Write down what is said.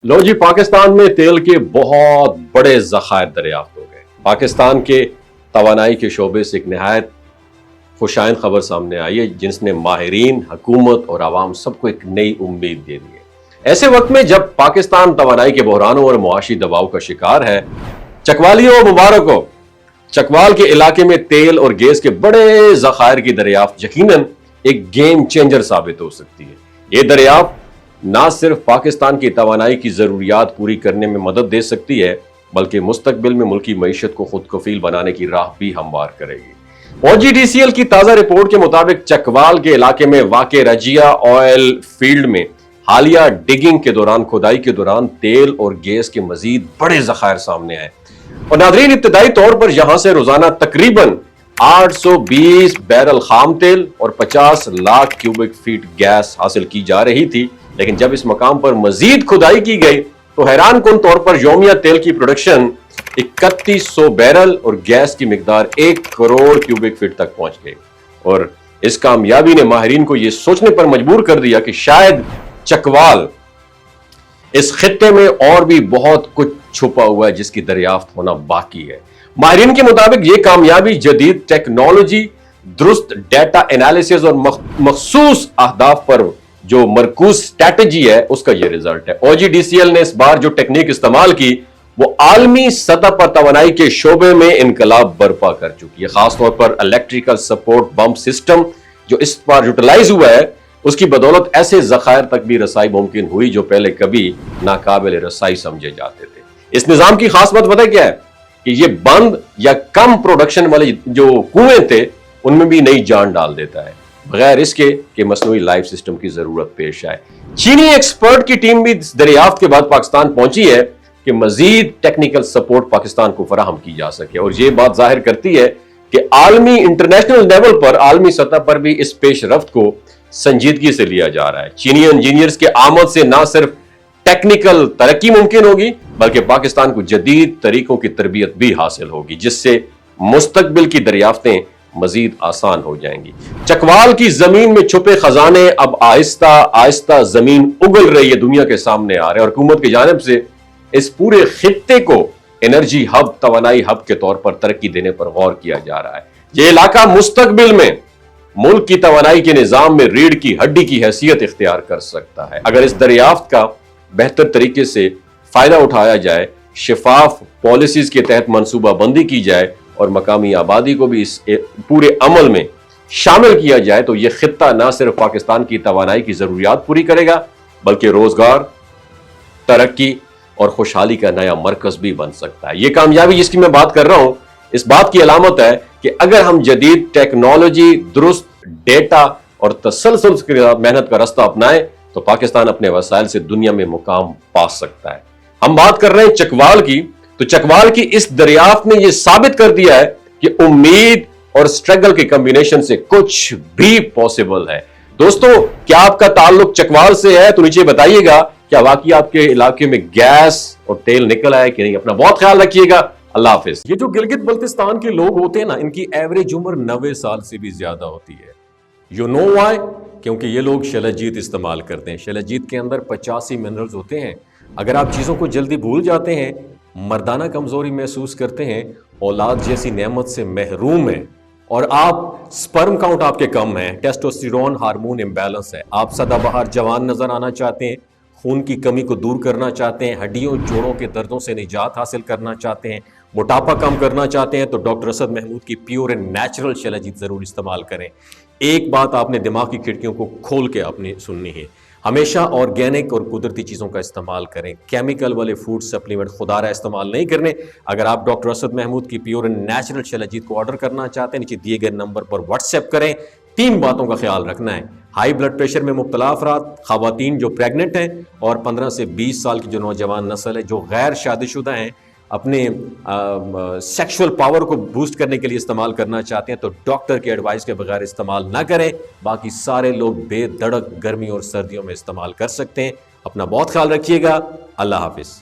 लो जी, पाकिस्तान में तेल के बहुत बड़े ज़खायर दरियाफ्त हो गए। पाकिस्तान के तवानाई के शोबे से एक नहायत खुशाइन खबर सामने आई है जिसने माहिरीन, हुकूमत और आवाम सबको एक नई उम्मीद दे दी है। ऐसे वक्त में जब पाकिस्तान तवानाई के बहरानों और मुआशी दबाव का शिकार है, चकवालियों मुबारक हो। चकवाल के इलाके में तेल और गैस के बड़े ज़खायर की दरियाफ्त यकीनन एक गेम चेंजर साबित हो सकती है। ये दरियाफ्त ना सिर्फ पाकिस्तान की तवानाई की जरूरियात पूरी करने में मदद दे सकती है, बल्कि मुस्तकबिल में मुल्की मईशत को खुद कफील बनाने की राह भी हमवार करेगी। OGDCL की ताजा रिपोर्ट के मुताबिक चकवाल के इलाके में वाक़े रजिया ऑयल फील्ड में हालिया डिगिंग के दौरान, खुदाई के दौरान तेल और गैस के मजीद बड़े ज़खायर सामने आए। और नादरीन, इब्तदाई तौर पर यहां से रोजाना तकरीबन 820 बैरल खाम तेल और 50 लाख क्यूबिक फीट गैस हासिल की जा रही थी, लेकिन जब इस मकाम पर मजीद खुदाई की गई तो हैरान कुन तौर पर यौमिया तेल की प्रोडक्शन 3100 बैरल और गैस की मिकदार 1 करोड़ क्यूबिक फीट तक पहुंच गई। और इस कामयाबी ने माहिरीन को यह सोचने पर मजबूर कर दिया कि शायद चकवाल इस खित्ते में और भी बहुत कुछ छुपा हुआ है जिसकी दरियाफ्त होना बाकी है। माहिरीन के मुताबिक यह कामयाबी जदीद टेक्नोलॉजी, दुरुस्त डेटा एनालिसिस और मखसूस अहदाफ पर जो मरकूज स्ट्रैटेजी है उसका यह रिजल्ट है। OGDCL ने इस बार जो टेक्निक इस्तेमाल की वो आलमी सतह पर तवानाई के शोबे में इनकलाब बर्पा कर चुकी है। खासतौर पर इलेक्ट्रिकल सपोर्ट बम्प सिस्टम जो इस बार यूटिलाइज हुआ है, उसकी बदौलत ऐसे ज़खायर तक भी रसाई मुमकिन हुई जो पहले कभी नाकाबिल रसाई समझे जाते थे। इस निजाम की खास बात पता क्या है कि ये बंद या कम प्रोडक्शन वाले जो कुएं थे उनमें भी नई जान डाल देता है, बगैर इसके कि मसनूई लाइफ सिस्टम की जरूरत पेश आए। चीनी एक्सपर्ट की टीम भी दरियाफ्त के बाद पाकिस्तान पहुंची है कि मजीद टेक्निकल सपोर्ट पाकिस्तान को फराहम की जा सके। और यह बात जाहिर करती है कि आलमी इंटरनेशनल लेवल पर, आलमी सतह पर भी इस पेशरफ्त को संजीदगी से लिया जा रहा है। चीनी इंजीनियर्स के आमद से ना सिर्फ टेक्निकल तरक्की मुमकिन होगी, बल्कि पाकिस्तान को जदीद तरीकों की तरबियत भी हासिल होगी, जिससे मुस्तकबिल की दरियाफ्तें मजीद आसान हो जाएंगी। चकवाल की जमीन में छुपे खजाने अब आहिस्ता आहिस्ता जमीन उगल रही है, दुनिया के सामने आ रहे हैं। और हुकूमत की जानिब से इस पूरे खित्ते को एनर्जी हब, तवानाई हब के तौर पर तरक्की देने पर गौर किया जा रहा है। यह इलाका मुस्तकबिल में मुल्क की तवानाई के निजाम में रीढ़ की हड्डी की हैसियत इख्तियार कर सकता है। अगर इस दरियाफ्त का बेहतर तरीके से फायदा उठाया जाए, शिफाफ पॉलिसीज के तहत मनसूबा बंदी की जाए और मकामी आबादी को भी इस पूरे अमल में शामिल किया जाए, तो यह खित्ता न सिर्फ पाकिस्तान की तवानाई की जरूरियात पूरी करेगा, बल्कि रोजगार, तरक्की और खुशहाली का नया मरकज भी बन सकता है। यह कामयाबी जिसकी मैं बात कर रहा हूं, इस बात की अलामत है कि अगर हम जदीद टेक्नोलॉजी, दुरुस्त डेटा और तसलसल मेहनत का रास्ता अपनाएं तो पाकिस्तान अपने वसाइल से दुनिया में मुकाम पा सकता है। हम बात कर रहे हैं चकवाल की, तो चकवाल की इस दरियाफ्त ने यह साबित कर दिया है कि उम्मीद और स्ट्रगल के कॉम्बिनेशन से कुछ भी पॉसिबल है। दोस्तों, क्या आपका ताल्लुक चकवाल से है? तो नीचे बताइएगा, क्या वाकई आपके इलाके में गैस और तेल निकल आया कि नहीं। अपना बहुत ख्याल रखिएगा। अल्लाह हाफिज। ये जो गिलगित बल्तिस्तान के लोग होते हैं ना, इनकी एवरेज उम्र 90 साल से भी ज्यादा होती है। You know why? क्योंकि ये लोग शलजीत इस्तेमाल करते हैं। शलजीत के अंदर 85 मिनरल्स होते हैं। अगर आप चीज़ों को जल्दी भूल जाते हैं, मर्दाना कमजोरी महसूस करते हैं, औलाद जैसी नेमत से महरूम हैं, और आप स्पर्म काउंट आपके कम है, टेस्टोस्टेरोन हार्मोन इम्बैलेंस है, आप सदाबहार जवान नजर आना चाहते हैं, खून की कमी को दूर करना चाहते हैं, हड्डियों जोड़ों के दर्दों से निजात हासिल करना चाहते हैं, मोटापा कम करना चाहते हैं, तो डॉक्टर असद महमूद की प्योर एंड नेचुरल शलजीत जरूर इस्तेमाल करें। एक बात आपने दिमाग की खिड़कियों को खोल के अपनी सुननी है, हमेशा ऑर्गेनिक और कुदरती चीज़ों का इस्तेमाल करें। केमिकल वाले फूड सप्लीमेंट खुदारा इस्तेमाल नहीं करने। अगर आप डॉक्टर असद महमूद की प्योर एंड नेचुरल शलजीत को ऑर्डर करना चाहते हैं, नीचे दिए गए नंबर पर व्हाट्सएप करें। 3 बातों का ख्याल रखना है: हाई ब्लड प्रेशर में मुब्तला अफराद, खवातीन जो प्रेग्नेंट हैं, और 15 से 20 साल की जो नौजवान नस्ल है जो गैर शादीशुदा हैं, अपने सेक्सुअल पावर को बूस्ट करने के लिए इस्तेमाल करना चाहते हैं, तो डॉक्टर के एडवाइस के बगैर इस्तेमाल ना करें। बाकी सारे लोग बेधड़क गर्मी और सर्दियों में इस्तेमाल कर सकते हैं। अपना बहुत ख्याल रखिएगा। अल्लाह हाफिज।